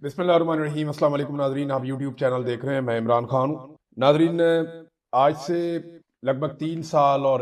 बिस्मिल्लाहिर्रहमानिर्रहीम। अस्सलाम वालेकुम नाजरीन, आप यूट्यूब चैनल देख रहे हैं, मैं इमरान खान हूँ। नाजरीन, आज से लगभग 3 साल और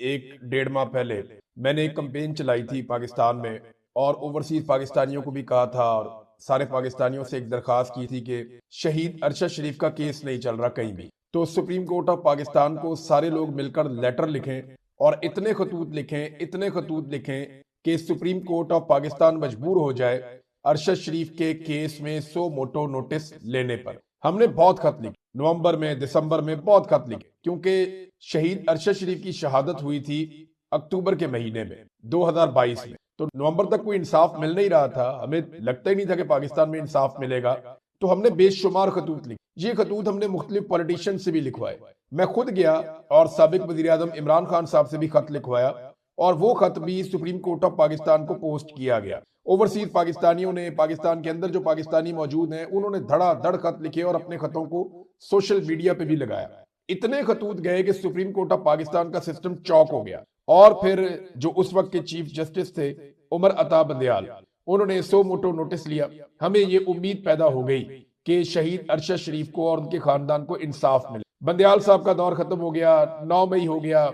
1 डेढ़ माह पहले मैंने एक कंपेन चलाई थी पाकिस्तान में, और ओवरसीज पाकिस्तानियों को भी कहा था और सारे पाकिस्तानियों से एक दरखास्त की थी कि शहीद अरशद शरीफ का केस नहीं चल रहा कहीं भी, तो सुप्रीम कोर्ट ऑफ पाकिस्तान को सारे लोग मिलकर लेटर लिखें और इतने खतूत लिखें कि सुप्रीम कोर्ट ऑफ पाकिस्तान मजबूर हो जाए अरशद शरीफ के केस में सो मोटो नोटिस लेने पर। हमने बहुत खत लिखे, नवंबर में दिसंबर में बहुत खत लिखे, क्योंकि शहीद अरशद शरीफ की शहादत हुई थी अक्टूबर के महीने में 2022 में। तो नवंबर तक कोई इंसाफ मिल नहीं रहा था, हमें लगता ही नहीं था कि पाकिस्तान में इंसाफ मिलेगा। तो हमने बेशुमार खतूत लिखे। ये खतूत हमने मुख्तलिफ पॉलिटिशियन से भी लिखवाए। मैं खुद गया और साबिक वजीर आजम इमरान खान साहब से भी खत लिखवाया, और वो खत भी सुप्रीम कोर्ट ऑफ पाकिस्तान को पोस्ट किया गया। ओवरसीज पाकिस्तानियों ने, पाकिस्तान के अंदर जो पाकिस्तानी मौजूद हैं, उन्होंने धड़ाधड़ खत लिखे और अपने खतों को सोशल मीडिया पे भी लगाया। इतने खतूत गए कि सुप्रीम कोर्ट ऑफ पाकिस्तान का सिस्टम चौक हो गया। और फिर जो उस वक्त के चीफ जस्टिस थे उमर अता बंदयाल, उन्होंने सो मोटो नोटिस लिया। हमें ये उम्मीद पैदा हो गई कि शहीद अरशद शरीफ को और उनके खानदान को इंसाफ मिले। बंदयाल साहब का दौर खत्म हो गया, 9 मई हो गया,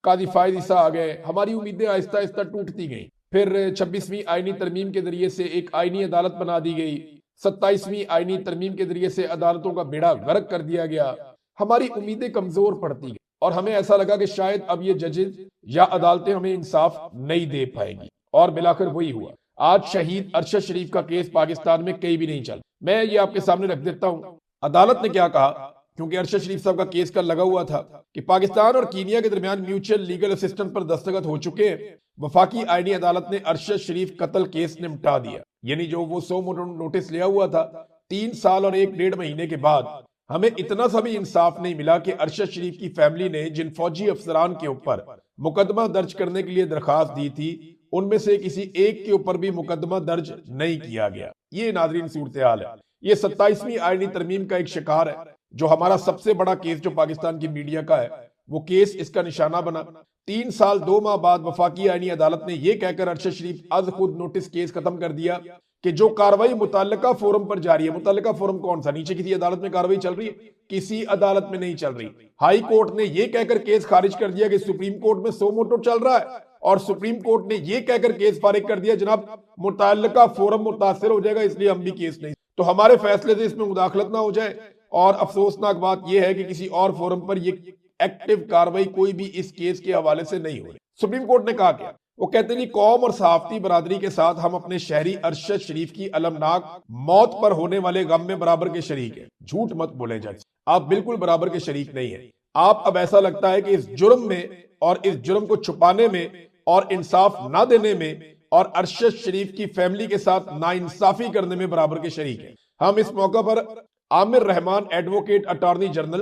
काजी फायद ईसा आ गए। हमारी उम्मीदें आहिस्ता आहिस्ता टूटती गई। फिर 26वीं आईनी तरमीम के जरिए से एक आईनी अदालत बना दी गई। 27वीं आईनी तरमीम के जरिए से अदालतों का बेड़ा गर्क कर दिया गया। हमारी उम्मीदें कमजोर पड़ती गई और हमें ऐसा लगा कि शायद अब ये जजेज या अदालतें हमें इंसाफ नहीं दे पाएंगी, और मिलाकर वही हुआ। आज शहीद अरशद शरीफ का केस पाकिस्तान में कहीं भी नहीं चल। मैं ये आपके सामने रख देता हूँ अदालत ने क्या कहा, क्योंकि अरशद शरीफ साहब का केस कल लगा हुआ था कि पाकिस्तान और कीनिया के दरमियान म्यूचुअल लीगल असिस्टेंस पर दस्तखत हो चुके हैं। वफाकी आईनी अदालत ने अरशद शरीफ कत्ल केस निपटा दिया। यानी जो वो 100 नोटिस लिया हुआ था, 3 साल और 1 डेढ़ महीने के बाद हमें इतना सा भी इंसाफ नहीं मिला कि अरशद शरीफ की फैमिली ने जिन फौजी अफसरान के ऊपर मुकदमा दर्ज करने के लिए दरखास्त दी थी, उनमें से किसी एक के ऊपर भी मुकदमा दर्ज नहीं किया गया। ये नाजरीन सूरत हाल है। ये 27वीं आईनी तरमीम का एक शिकार है। जो हमारा सबसे बड़ा केस जो पाकिस्तान की मीडिया का है, वो केस इसका निशाना बना। 3 साल 2 माह बाद वफाकी आईनी अदालत ने यह कहकर अरशद शरीफ आज खुद नोटिस केस खत्म कर दिया कि जो कार्रवाई मुतल्लिका फोरम पर जारी है, मुतल्लिका फोरम कौन सा, नीचे किसी अदालत में कार्रवाई चल रही है? किसी अदालत में नहीं चल रही। हाई कोर्ट ने यह कहकर केस खारिज कर दिया कि सुप्रीम कोर्ट में सो मोटो चल रहा है, और सुप्रीम कोर्ट ने यह कहकर केस फारिग कर दिया जनाब मुतल्लिका फोरम मुतासिर हो जाएगा, इसलिए हम भी केस नहीं। तो हमारे फैसले से इसमें मुदाखलत ना हो जाए। और अफसोसनाक बात यह है कि किसी और फोरम पर यह एक्टिव कार्रवाई कोई भी इस केस के हवाले से नहीं हो रही। सुप्रीम कोर्ट ने कहा क्या? वो कहते हैं कौम और सहाफती बरादरी के साथ हम अपने शहरी अरशद शरीफ की अलमनाक मौत पर होने वाले गम में बराबर के शरीक हैं। झूठ मत बोले जज, आप बिल्कुल बराबर के शरीक नहीं है। आप अब ऐसा लगता है कि इस जुर्म में और इस जुर्म को छुपाने में और इंसाफ ना देने में और अरशद शरीफ की फैमिली के साथ नाइंसाफी करने में बराबर के शरीक हैं। हम इस मौका पर Aamir Rahman advocate attorney general,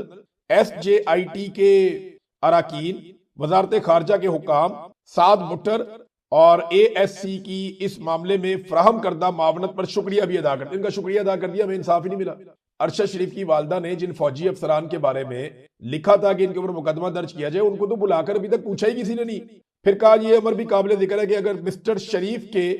SJIT के अराकीन, वजारत खारजा के हुकाम, साद मुट्टर और ASC की इस मामले में फराहम करदा मावनत पर शुक्रिया भी अदा करते। इनका शुक्रिया अदा कर दिया, हमें इंसाफ ही नहीं मिला। अरशद शरीफ की वालदा ने जिन फौजी अफसरान के बारे में लिखा था कि इनके ऊपर मुकदमा दर्ज किया जाए, उनको तो बुलाकर अभी तक पूछा ही किसी ने नहीं। फिर कहा यह अमर भी काबिल जिक्र है कि अगर मिस्टर शरीफ के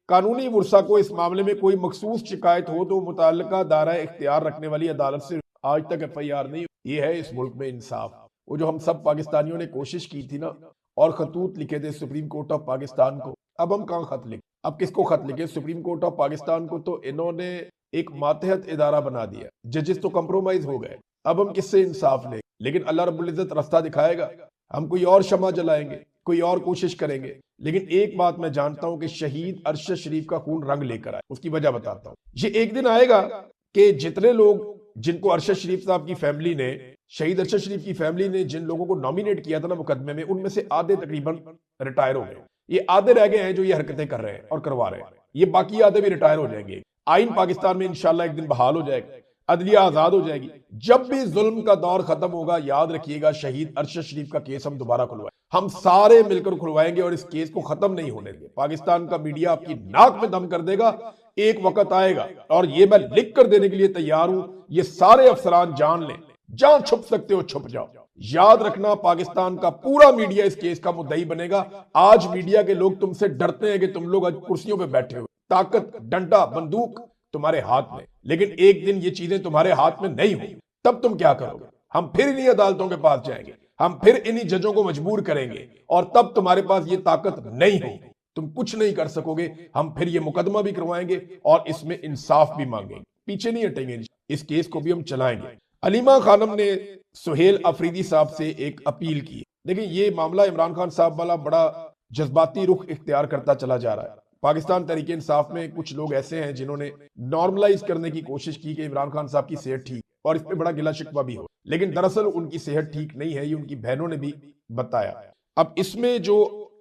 कानूनी वर्सा को इस मामले में कोई मखसूस शिकायत हो तो मुतल्लिका दायरा इख्तियार रखने वाली अदालत से आज तक FIR नहीं। ये है इस मुल्क में इंसाफ। वो जो हम सब पाकिस्तानियों ने कोशिश की थी ना, और खतूत लिखे थे सुप्रीम कोर्ट ऑफ पाकिस्तान को, अब हम कहाँ खत लिखे? अब किसको खत लिखे? सुप्रीम कोर्ट ऑफ पाकिस्तान को तो इन्होंने एक मातहत इदारा बना दिया। जजेस तो कंप्रोमाइज हो गए। अब हम किससे इंसाफ लेंगे? लेकिन अल्लाह रब्बुल इज्जत रास्ता दिखाएगा। हम कोई और शमा जलाएंगे, कोई और कोशिश करेंगे। लेकिन एक बात मैं जानता हूं कि शहीद अरशद शरीफ का खून रंग लेकर आए। उसकी वजह बताता हूं। ये एक दिन आएगा कि जितने लोग, जिनको अरशद शरीफ साहब की फैमिली ने, शहीद अरशद शरीफ की फैमिली ने जिन लोगों को नॉमिनेट किया था ना मुकदमे में, उनमें से आधे तकरीबन रिटायर हो गए। ये आधे रह गए हैं जो ये हरकतें कर रहे हैं और करवा रहे हैं। ये बाकी आधे भी रिटायर हो जाएंगे। आइन पाकिस्तान में इंशाल्लाह एक दिन बहाल हो जाएगा, अदलिया आजाद हो जाएगी। जब भी जुल्म का दौर खत्म होगा, याद रखिएगा शहीद अरशद शरीफ का केस हम दोबारा खुलवाएं। हम सारे मिलकर खुलवाएंगे और इस केस को खत्म नहीं होने देंगे। पाकिस्तान का मीडिया आपकी नाक में दम कर देगा। एक वक्त आएगा, और ये मैं लिख कर देने के लिए तैयार हूं, ये सारे अफसरान जान लें, जहां छुप सकते हो छुप जाओ। याद रखना, पाकिस्तान का पूरा मीडिया इस केस का मुद्दई बनेगा। आज मीडिया के लोग तुमसे डरते हैं कि तुम लोग आज कुर्सियों पे बैठे हो। ताकत, डंडा, बंदूक तुम्हारे हाथ में, लेकिन एक दिन ये चीजें तुम्हारे हाथ में नहीं होंगी, तब तुम क्या करोगे? हम फिर इन्हीं अदालतों के पास जाएंगे, हम फिर इन्हीं जजों को मजबूर करेंगे, और तब तुम्हारे पास ये ताकत नहीं होगी, तुम कुछ नहीं कर सकोगे। हम फिर ये मुकदमा भी करवाएंगे और इसमें इंसाफ भी मांगेंगे, पीछे नहीं हटेंगे, इस केस को भी हम चलाएंगे। अलीमा खानम ने सुहेल अफरीदी साहब से एक अपील की। देखिए, ये मामला इमरान खान साहब वाला बड़ा जज्बाती रुख इख्तियार करता चला जा रहा है। पाकिस्तान तहरीक इंसाफ में कुछ लोग ऐसे हैं जिन्होंने नॉर्मलाइज करने की कोशिश की कि इमरान खान साहब की सेहत ठीक, और इस पे बड़ा गिला शिकवा भी हो, लेकिन दरअसल उनकी सेहत ठीक नहीं है, ये उनकी बहनों ने भी बताया। अब इसमें जो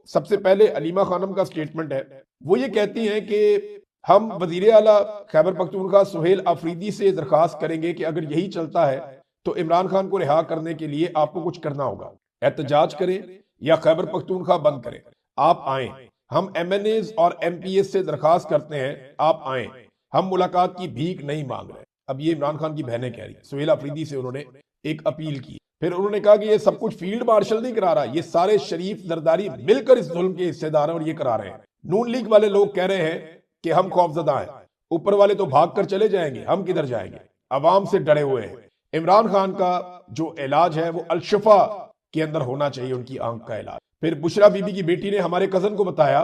सबसे पहले अलीमा खानम का स्टेटमेंट है, वो ये कहती हैं कि हम वजीर आला खैबर पख्तूनख्वा सुहेल अफरीदी से दरखास्त करेंगे कि अगर यही चलता है तो इमरान खान को रिहा करने के लिए आपको कुछ करना होगा, एहतजाज करें या खैबर पख्तूनख्वा बंद करें, आप आए। हम MNAs और MPs से दरखास्त करते हैं, आप आए। हम मुलाकात की भीख नहीं मांग रहे। अब ये इमरान खान की बहनें कह रही, सुहेल अफरीदी से उन्होंने एक अपील की। फिर उन्होंने कहा कि ये सब कुछ फील्ड मार्शल नहीं करा रहा, ये सारे शरीफ जरदारी मिलकर इस जुल्म के हिस्सेदार हैं और ये करा रहे हैं। नून लीग वाले लोग कह रहे हैं कि हम खौफजदा हैं, ऊपर वाले तो भाग कर चले जाएंगे, हम किधर जाएंगे, अवाम से डरे हुए हैं। इमरान खान का जो इलाज है वो अलशफा के अंदर होना चाहिए, उनकी आंख का इलाज। फिर बुशरा बीबी की बेटी ने हमारे कजन को बताया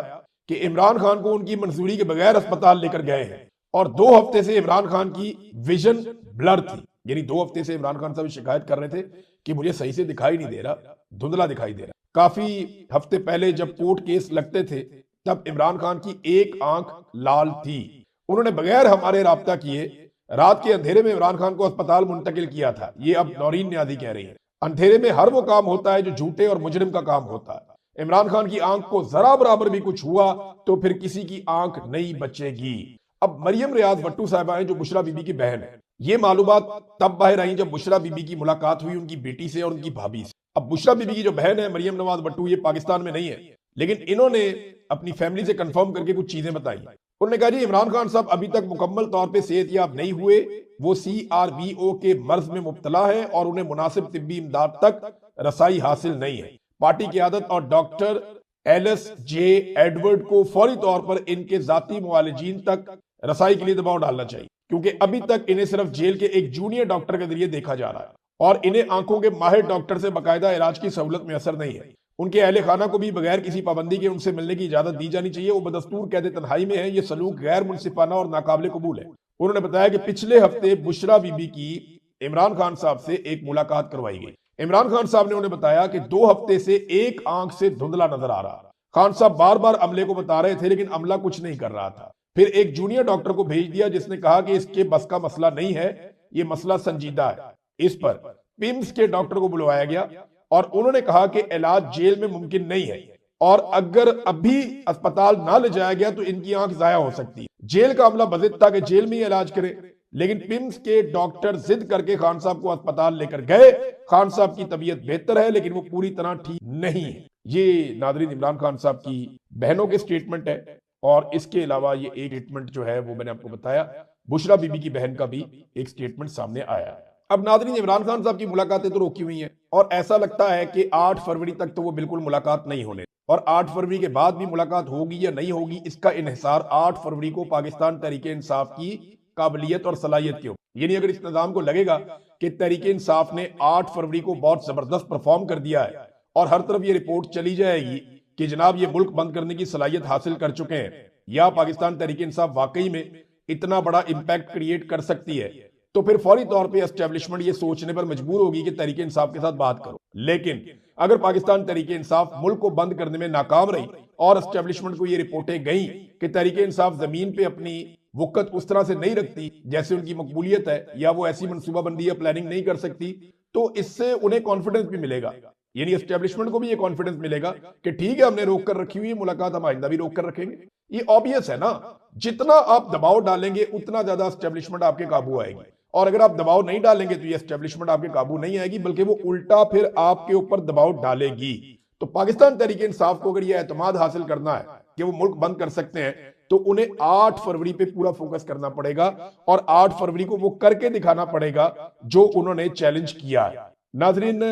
कि इमरान खान को उनकी मंजूरी के बगैर अस्पताल लेकर गए हैं और 2 हफ्ते से इमरान खान की विजन ब्लर थी, यानी 2 हफ्ते से इमरान खान साहब शिकायत कर रहे थे कि मुझे सही से दिखाई नहीं दे रहा, धुंधला दिखाई दे रहा। काफी हफ्ते पहले जब कोर्ट केस लगते थे तब इमरान खान की एक आंख लाल थी। उन्होंने बगैर हमारे राब्ता किए रात के अंधेरे में इमरान खान को अस्पताल मुंतकिल किया था। ये अब नौरीन न्याजी कह रही है। अंधेरे में हर वो काम होता है जो झूठे और मुजरिम का काम होता है। इमरान खान की आंख को जरा बराबर भी कुछ हुआ तो फिर किसी की आंख नहीं बचेगी। अब मरियम रियाज भट्टू साहिबा हैं जो बुशरा बीबी की बहन है। ये मालूमात तब बाहर आई जब बुशरा बीबी की मुलाकात हुई उनकी बेटी से और उनकी भाभी से। अब बुशरा बीबी की जो बहन है मरियम नवाज भट्टू, ये पाकिस्तान में नहीं है, लेकिन इन्होंने अपनी फैमिली से कंफर्म करके कुछ चीजें बताई। उन्होंने कहा जी इमरान खान साहब अभी तक मुकम्मल तौर पे सेहतयाब नहीं हुए, वो CRVO के मर्ज में मुब्तला है और उन्हें मुनासिब तिब्बी इमदाद तक रसाई हासिल नहीं है। पार्टी क़यादत और डॉक्टर LSJ एडवर्ड को फौरी तौर पर इनके जाती मुआलिजीन तक रसाई के लिए दबाव डालना चाहिए, क्योंकि अभी तक इन्हें सिर्फ जेल के एक जूनियर डॉक्टर के जरिए देखा जा रहा है और इन्हें आंखों के माहिर डॉक्टर से बाकायदा इलाज की सहूलत में असर नहीं है। उनके अहले खाना को भी बगैर किसी पाबंदी के उनसे मिलने की इजाजत दी जानी चाहिए। वो बदस्तूर कैद तन्हाई में है, ये सलूक गैर मुनसिफाना और नाकाबिले कबूल है। उन्होंने बताया कि पिछले हफ्ते बुशरा बीबी की इमरान खान साहब से एक मुलाकात करवाई गई। इमरान खान साहब ने उन्हें बताया कि 2 हफ्ते से एक आंख से धुंधला नजर आ रहा। खान साहब बार बार अमले को बता रहे थे लेकिन अमला कुछ नहीं कर रहा था। फिर एक जूनियर डॉक्टर को भेज दिया जिसने कहा कि इसके बस का मसला नहीं है, ये मसला संजीदा है। इस पर पिम्स के डॉक्टर को बुलवाया गया और उन्होंने कहा कि इलाज जेल में मुमकिन नहीं है और अगर अभी अस्पताल ना ले जाया गया तो इनकी आंख जाया हो सकती है। जेल का अमला बजिद था कि जेल में ही इलाज करे, लेकिन पिम्स के डॉक्टर जिद करके खान साहब को अस्पताल लेकर गए। खान साहब की तबीयत बेहतर है लेकिन वो पूरी तरह ठीक नहीं है। ये नादरीन इमरान खान साहब की बहनों के स्टेटमेंट है और इसके अलावा ये एक स्टेटमेंट जो है वो मैंने आपको बताया, बुशरा बीबी की बहन का भी एक स्टेटमेंट सामने आया। अब नादरीन इमरान खान साहब की मुलाकातें तो रोकी हुई हैं और ऐसा लगता है कि 8 फरवरी तक तो वो बिल्कुल मुलाकात नहीं होने, और 8 फरवरी के बाद भी मुलाकात होगी या नहीं होगी इसका इन्हिसार 8 फरवरी को पाकिस्तान तहरीक इंसाफ की काबिलियत और सलाहियत के ऊपर। यानी अगर इस निजाम को लगेगा कि तहरीक इंसाफ ने 8 फरवरी को बहुत जबरदस्त परफॉर्म कर दिया है और हर तरफ ये रिपोर्ट चली जाएगी कि जनाब ये मुल्क बंद करने की सलाहियत हासिल कर चुके हैं, या पाकिस्तान तहरीक इंसाफ वाकई में इतना बड़ा इंपैक्ट क्रिएट कर सकती है, तो फिर फौरी तौर पे एस्टेब्लिशमेंट ये सोचने पर मजबूर होगी कि तहरीक इंसाफ के साथ बात करो। लेकिन अगर पाकिस्तान तहरीक इंसाफ मुल्क को बंद करने में नाकाम रही और एस्टेब्लिशमेंट को ये रिपोर्टें गई कि तहरीक इंसाफ जमीन पे अपनी वक़्त उस तरह से नहीं रखती जैसे उनकी मकबूलियत है, या वो ऐसी मनसूबाबंदी या प्लानिंग नहीं कर सकती, तो इससे उन्हें कॉन्फिडेंस भी मिलेगा। यानी एस्टेब्लिशमेंट को भी ये कॉन्फिडेंस मिलेगा कि ठीक है हमने रोक कर रखी हुई है मुलाकात, हम आइंदा भी रोक कर रखेंगे। ये ऑब्वियस है ना, जितना आप दबाव डालेंगे उतना ज्यादा एस्टेब्लिशमेंट आपके काबू आएगी, और अगर आप दबाव नहीं डालेंगे तो ये एस्टेब्लिशमेंट आपके काबू नहीं आएगी बल्कि वो उल्टा फिर आपके ऊपर दबाव डालेगी। तो पाकिस्तान तहरीक इंसाफ को अगर ये एतमाद हासिल करना है कि वो मुल्क बंद कर सकते हैं तो उन्हें 8 फरवरी पे पूरा फोकस करना पड़ेगा और 8 फरवरी को वो करके दिखाना पड़ेगा जो उन्होंने चैलेंज किया है। नाजरीन,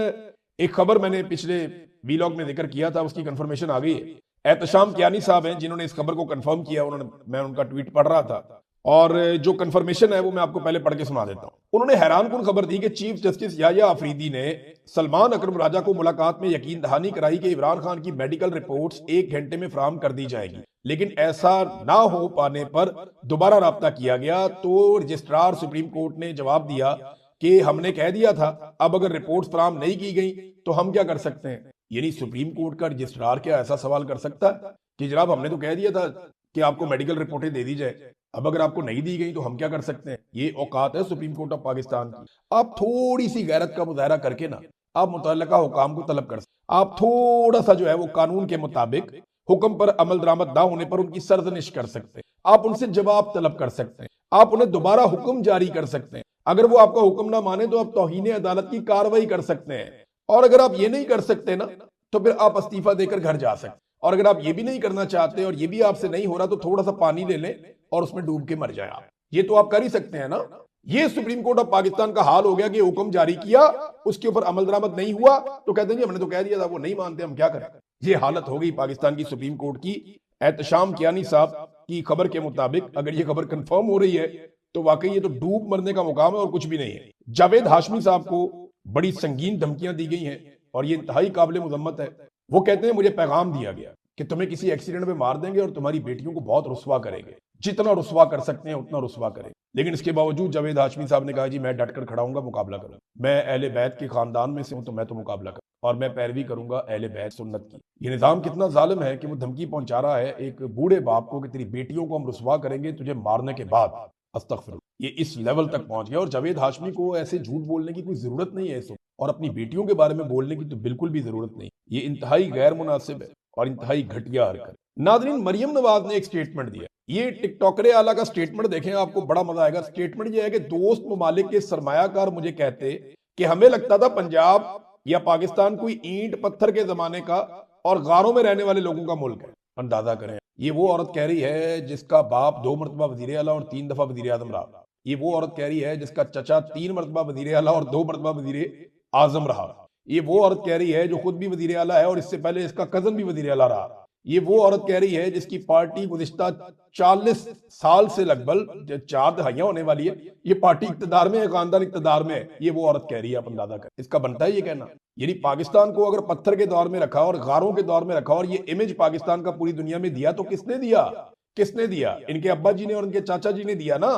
एक खबर मैंने पिछले वीलॉग में जिक्र किया था, उसकी कंफर्मेशन आ गई है। एहतशाम कियानी साहब हैं जिन्होंने इस खबर को कंफर्म किया। मैं उनका ट्वीट पढ़ रहा था, और जो कंफर्मेशन है वो मैं आपको पहले पढ़ के सुना देता हूं। उन्होंने हैरानकुन खबर दी कि चीफ जस्टिस याह्या अफरीदी ने सलमान अकरम राजा को मुलाकात में यकीन दहानी कराई कि इमरान खान की मेडिकल रिपोर्ट्स 1 घंटे में फराहम कर दी जाएगी, लेकिन ऐसा ना हो पाने पर दोबारा राब्ता किया गया तो रजिस्ट्रार सुप्रीम कोर्ट ने जवाब दिया कि हमने कह दिया था, अब अगर रिपोर्ट्स फराहम नहीं की गई तो हम क्या कर सकते हैं। यानी सुप्रीम कोर्ट का रजिस्ट्रार क्या ऐसा सवाल कर सकता है कि जनाब हमने तो कह दिया था कि आपको मेडिकल रिपोर्टें दे दी जाए, अब अगर आपको नहीं दी गई तो हम क्या कर सकते हैं। ये औकात है सुप्रीम कोर्ट ऑफ पाकिस्तान की। आप थोड़ी सी गैरत का मुजाहरा करके ना आप मुतल्लिका हुकाम को तलब कर सकते, आप थोड़ा सा जो है वो कानून के मुताबिक हुक्म पर अमल दरामद ना होने पर उनकी सरजनिश कर सकते हैं, आप उनसे जवाब तलब कर सकते हैं, आप उन्हें दोबारा हुक्म जारी कर सकते हैं। अगर वो आपका हुक्म ना माने तो आप तौहीन अदालत की कार्रवाई कर सकते हैं। और अगर आप ये नहीं कर सकते ना तो फिर आप इस्तीफा देकर घर जा सकते। और अगर आप ये भी नहीं करना चाहते और ये भी आपसे नहीं हो रहा तो थोड़ा सा पानी ले लें और उसमें डूब के मर जाए आप। ये तो आप कर ही सकते हैं ना। ये सुप्रीम कोर्ट ऑफ पाकिस्तान का हाल हो गया कि हुक्म जारी किया, उसके ऊपर अमल दरामद नहीं हुआ तो कहते हैं हमने तो कह दिया था, वो नहीं मानते, हम क्या करें। ये हालत हो गई पाकिस्तान की सुप्रीम कोर्ट की। एहतशाम कियानी साहब की खबर के मुताबिक अगर ये खबर कंफर्म हो रही है तो वाकई ये तो डूब मरने का मुकाम है और कुछ भी नहीं है। जावेद हाशमी साहब को बड़ी संगीन धमकियां दी गई हैं और ये इंतहाई काबिल मुजम्मत है। वो कहते हैं मुझे पैगाम दिया गया कि तुम्हें किसी एक्सीडेंट में मार देंगे और तुम्हारी बेटियों को बहुत रुस्वा करेंगे, जितना रुस्वा कर सकते हैं उतना रुस्वा करें। लेकिन इसके बावजूद जावेद हाशमी साहब ने कहा जी मैं डटकर खड़ा हूंगा, मुकाबला करूंगा, मैं अहले बैत के खानदान में से हूं तो मैं तो मुकाबला करूं और मैं पैरवी करूंगा अहले बैत सुन्नत की। ये निजाम कितना जालिम है कि वो धमकी पहुंचा रहा है एक बूढ़े बाप को कि तेरी बेटियों को हम रुस्वा करेंगे तुझे मारने के बाद। अस्तगफिरुल्लाह, ये इस लेवल तक पहुंच गया। और जावेद हाशमी को ऐसे झूठ बोलने की कोई जरूरत नहीं है इस, और अपनी बेटियों के बारे में बोलने की तो बिल्कुल भी जरूरत नहीं। ये इंतहाई गैर मुनासिब है और इंतहाई घटिया हरकत। नादरीन, मरियम नवाज ने एक स्टेटमेंट दिया। ये टिकटॉकरे आला का स्टेटमेंट देखें, आपको बड़ा मजा आएगा। स्टेटमेंट ये है कि दोस्त ममालिक के सरमायाकार मुझे कहते कि हमें लगता था पंजाब या पाकिस्तान कोई ईंट पत्थर के जमाने का और गारों में रहने वाले लोगों का मुल्क है। अंदाजा करें, ये वो औरत कह रही है जिसका बाप 2 मरतबा वजीर आला और 3 दफा वजीर आजम रहा। ये वो औरत कह रही है जिसका चचा 3 मरतबा वजीर आला और 2 मरतबा वजीर आजम रहा। ये वो औरत कह रही है जो खुद भी वजीर आला है और इससे पहले इसका कजन भी वजीर आला रहा। ये वो औरत कह रही है जिसकी पार्टी गुज़िश्ता 40 साल से लगभग 4 दहाइयां होने वाली है, ये पार्टी इक्तदार में है, खानदान इक्तदार में है। ये वो औरत कह रही है, आप अंदाजा कर। इसका बनता है ये कहना। यानी पाकिस्तान को अगर पत्थर के दौर में रखा और गारों के दौर में रखा और ये इमेज पाकिस्तान का पूरी दुनिया में दिया तो किसने दिया? किसने दिया? इनके अब्बा जी ने और इनके चाचा जी ने दिया ना।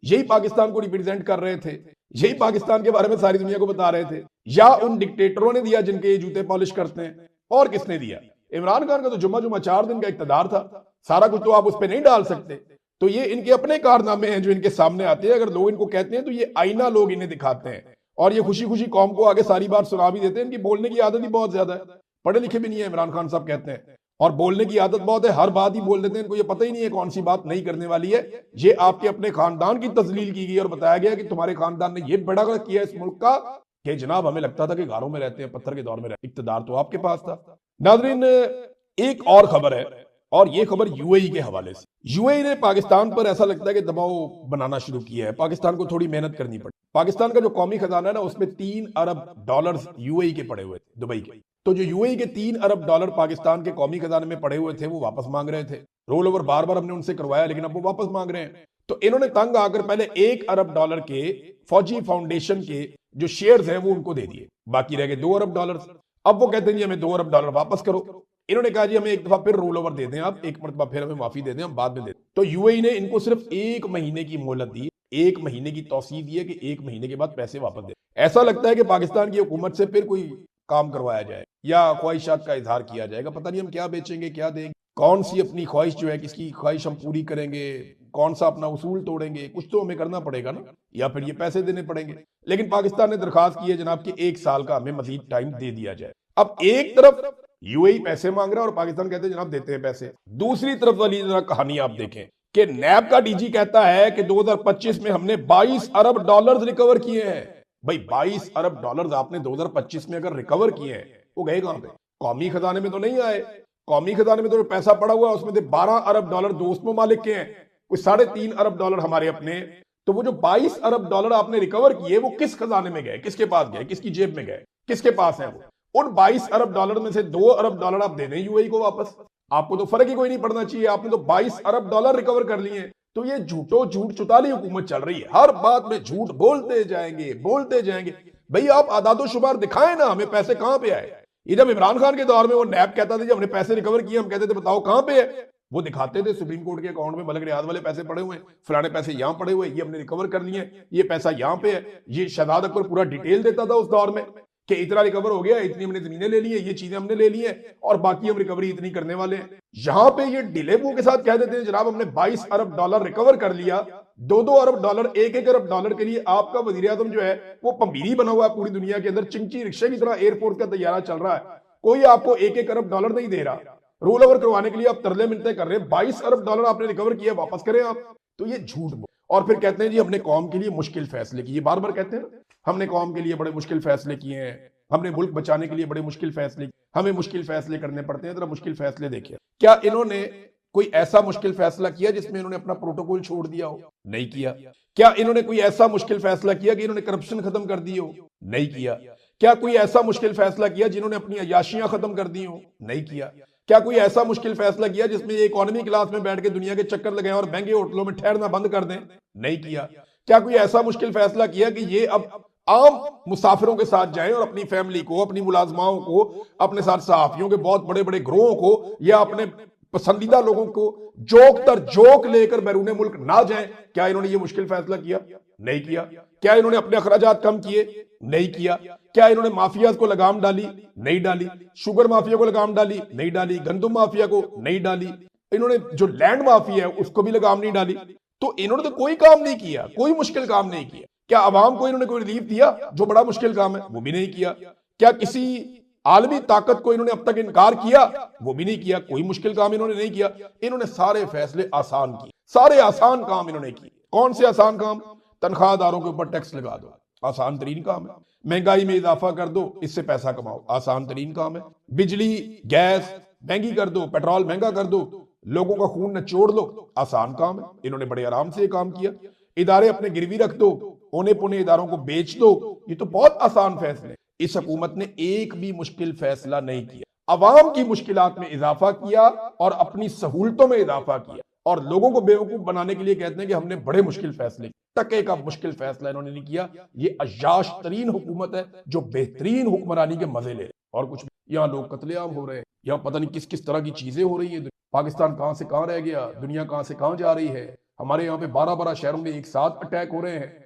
यही पाकिस्तान को रिप्रेजेंट कर रहे थे, यही पाकिस्तान के बारे में सारी दुनिया को बता रहे थे। या उन डिक्टेटरों ने दिया जिनके ये जूते पॉलिश करते हैं, और किसने दिया? इमरान खान का तो जुम्मा 4 दिन का इक्तदार था, सारा कुछ तो आप उस पर नहीं डाल सकते। तो ये इनके अपने कारनामे हैं जो इनके सामने आते हैं। अगर लोग इनको कहते हैं तो ये आईना लोग इन्हें दिखाते हैं और ये खुशी खुशी कौम को आगे सारी बात सुना भी देते हैं। इनकी बोलने की आदत ही बहुत ज्यादा है, पढ़े लिखे भी नहीं है इमरान खान साहब कहते हैं, और बोलने की आदत बहुत है, हर बात ही बोल देते हैं। इनको ये पता ही नहीं है कौन सी बात नहीं करने वाली है। ये आपके अपने खानदान की तजलील की गई और बताया गया कि तुम्हारे खानदान ने ये बड़ा किया इस मुल्क का कि जनाब हमें लगता था कि गारों में रहते हैं, पत्थर के दौर में रहते, इक्तदार तो आपके पास था। नाज़रीन, एक और खबर है और ये खबर यूएई के हवाले से। यूएई ने पाकिस्तान पर ऐसा लगता है कि दबाव बनाना शुरू किया है। पाकिस्तान को थोड़ी मेहनत करनी पड़ी। पाकिस्तान का जो कौमी खजाना है ना, उसमें $3 अरब यूएई के पड़े हुए थे, दुबई के। तो जो यूएई के $3 अरब पाकिस्तान के कौमी खजाने में पड़े हुए थे वो वापस मांग रहे थे। रोल ओवर बार बार हमने उनसे करवाया लेकिन अब वो वापस मांग रहे हैं। तो इन्होंने तंग आकर पहले $1 अरब के फौजी फाउंडेशन के जो शेयर्स हैं वो उनको दे दिए, बाकी रह गए $2 अरब। अब वो कहते हैं जी हमें $2 अरब वापस करो। इन्होंने कहा जी हमें एक दफा फिर रोल ओवर दे दें, आप एक मरतबा फिर हमें माफी दे दें, हम बाद में दे दें। तो यूएई ने इनको सिर्फ 1 महीने की मोहलत दी, 1 महीने की तौसीह दी है कि 1 महीने के बाद पैसे वापस दे। ऐसा लगता है कि पाकिस्तान की हुकूमत से फिर कोई काम करवाया जाए या ख्वाहिशात का इजहार किया जाएगा। पता नहीं हम क्या बेचेंगे, क्या देंगे, कौन सी अपनी ख्वाहिश जो है, किसकी ख्वाहिश हम पूरी करेंगे, कौन सा अपना उसूल तोड़ेंगे, कुछ तो हमें करना पड़ेगा ना, या फिर ये पैसे देने पड़ेंगे। लेकिन पाकिस्तान ने दरखास्त की है जनाब कि 1 साल का हमें मजीद टाइम दे दिया जाए। अब एक तरफ यूएई पैसे मांग रहा है और पाकिस्तान कहते हैं जनाब देते हैं पैसे। दूसरी तरफ वाली जरा कहानी आप देखें कि नैब का डीजी कहता है कि 2025 में हमने $22 अरब रिकवर किए हैं। भाई $22 अरब आपने 2025 में अगर रिकवर किए हैं वो गए कहां पे? कौमी खजाने में तो नहीं आए। कौमी खजाने में तो पैसा पड़ा हुआ है, उसमें से $12 अरब दोस्त ममालिक के हैं, कुछ $3.5 अरब हमारे अपने। तो वो जो $22 अरब आपने रिकवर किए वो किस खजाने में गए, किसके पास गए, किसकी जेब में गए, किसके पास है वो? उन $22 अरब में से $2 अरब आप दे दें यूएई को वापस। आपको तो फर्क ही कोई नहीं पड़ना चाहिए, आपने तो $22 अरब रिकवर कर लिए। तो ये झूठो झूठ चुताली हुकूमत चल रही है, हर बात में झूठ बोलते जाएंगे बोलते जाएंगे। भाई आप आदादो शुमार दिखाएं ना, हमें पैसे कहां पे आए। ये जब इमरान खान के दौर में वो नैब कहता था जब हमने पैसे रिकवर किए, हम कहते थे बताओ कहां पे है, वो दिखाते थे सुप्रीम कोर्ट के अकाउंट में मलक रियाज वाले पैसे पड़े हुए हैं, फलाने पैसे यहां पड़े हुए, ये हमने रिकवर कर लिए, ये पैसा यहां पे है। ये शहजाद अकबर पूरा डिटेल देता था उस दौर में कि इतना रिकवर हो गया, इतनी हमने जमीनें ले ली है, ये चीजें हमने ले ली है और बाकी हम रिकवरी इतनी करने वाले हैं। यहां पे ये डिले मुंह के साथ कह देते हैं जनाब हमने 22 अरब डॉलर रिकवर कर लिया, 2-2 अरब डॉलर, 1-1 अरब डॉलर के लिए आपका वजीर आजम जो है वो पंबीरी बना हुआ है पूरी दुनिया के अंदर, चिंची रिक्शे की तरह एयरपोर्ट का तैयारा चल रहा है, कोई आपको 1-1 अरब डॉलर नहीं दे रहा। रोल ओवर करवाने के लिए आप तरले मिलते कर रहे हैं, 22 अरब डॉलर आपने रिकवर किया, वापस करें आप। तो ये झूठ बोल, और फिर कहते हैं जी हमने कौम के लिए मुश्किल फैसले किए, बार बार कहते हैं ना हमने कौम के लिए बड़े मुश्किल फैसले किए हैं, हमने मुल्क बचाने के लिए बड़े मुश्किल फैसले, हमें मुश्किल फैसले करने पड़ते हैं। जरा मुश्किल फैसले देखिए, क्या इन्होंने कोई ऐसा मुश्किल फैसला किया जिसमें इन्होंने अपना प्रोटोकॉल छोड़ दिया हो? नहीं किया। क्या इन्होंने कोई ऐसा मुश्किल फैसला किया कि इन्होंने करप्शन खत्म कर दी हो? नहीं किया। क्या कोई ऐसा मुश्किल फैसला किया जिन्होंने अपनी अयाशियां खत्म कर दी हो? नहीं किया। क्या कोई ऐसा मुश्किल फैसला किया जिसमें ये इकोनॉमी क्लास में बैठ के दुनिया के चक्कर लगाएं और महंगे होटलों में ठहरना बंद कर दें? नहीं किया। क्या कोई ऐसा मुश्किल फैसला किया कि ये अब आम मुसाफिरों के साथ जाएं और अपनी फैमिली को, अपनी मुलाजमाओं को, अपने साथ सहाफियों के बहुत बड़े बड़े ग्रोहों को या अपने पसंदीदा लोगों को जोक तर जोक लेकर बैरूने मुल्क ना जाएं? क्या इन्होंने ये मुश्किल फैसला किया? नहीं किया। क्या इन्होंने अपने अखराजात कम किए? नहीं किया। क्या इन्होंने माफिया को लगाम डाली? नहीं डाली। शुगर माफिया को लगाम डाली? नहीं डाली। गंदम माफिया को नहीं डाली। इन्होंने जो लैंड माफिया है उसको भी लगाम नहीं डाली। तो इन्होंने तो कोई काम नहीं किया, कोई मुश्किल काम नहीं किया। क्या अवाम को इन्होंने कोई रिलीफ दिया जो बड़ा मुश्किल काम है? वो भी नहीं किया। क्या किसी आलमी ताकत को इन्होंने अब तक इनकार किया? वो भी नहीं किया। कोई मुश्किल काम इन्होंने नहीं किया। इन्होंने सारे फैसले आसान किए, सारे आसान काम इन्होंने किए। कौन से आसान काम? तनख्वाहदारों के ऊपर टैक्स लगा दो, आसान तरीन काम है। महंगाई में इजाफा कर दो, इससे पैसा कमाओ, आसान तरीन काम है। बिजली गैस महंगी कर दो, पेट्रोल महंगा कर दो, लोगों का खून नचोड़ लो, आसान काम है। इन्होंने बड़े आराम से ये काम किया। इदारे अपने गिरवी रख दो, औने पुने इदारों को बेच दो, ये तो बहुत आसान फैसले। इस हुकूमत ने एक भी मुश्किल फैसला नहीं किया, अवाम की मुश्किलात में इजाफा किया और अपनी सहूलतों में इजाफा किया और लोगों को बेवकूफ बनाने के लिए कहते हैं कि हमने बड़े मुश्किल फैसले, टके का मुश्किल फैसला इन्होंने नहीं किया। ये अय्याश तरीन हुकूमत है जो बेहतरीन हुक्मरानी के मजे ले रहे और कुछ। यहाँ लोग कत्लेआम हो रहे हैं, यहाँ पता नहीं किस किस तरह की चीजें हो रही है। पाकिस्तान कहां से कहां रह गया, दुनिया कहां से कहां जा रही है। हमारे यहाँ पे 12-12 शहरों में एक साथ अटैक हो रहे हैं।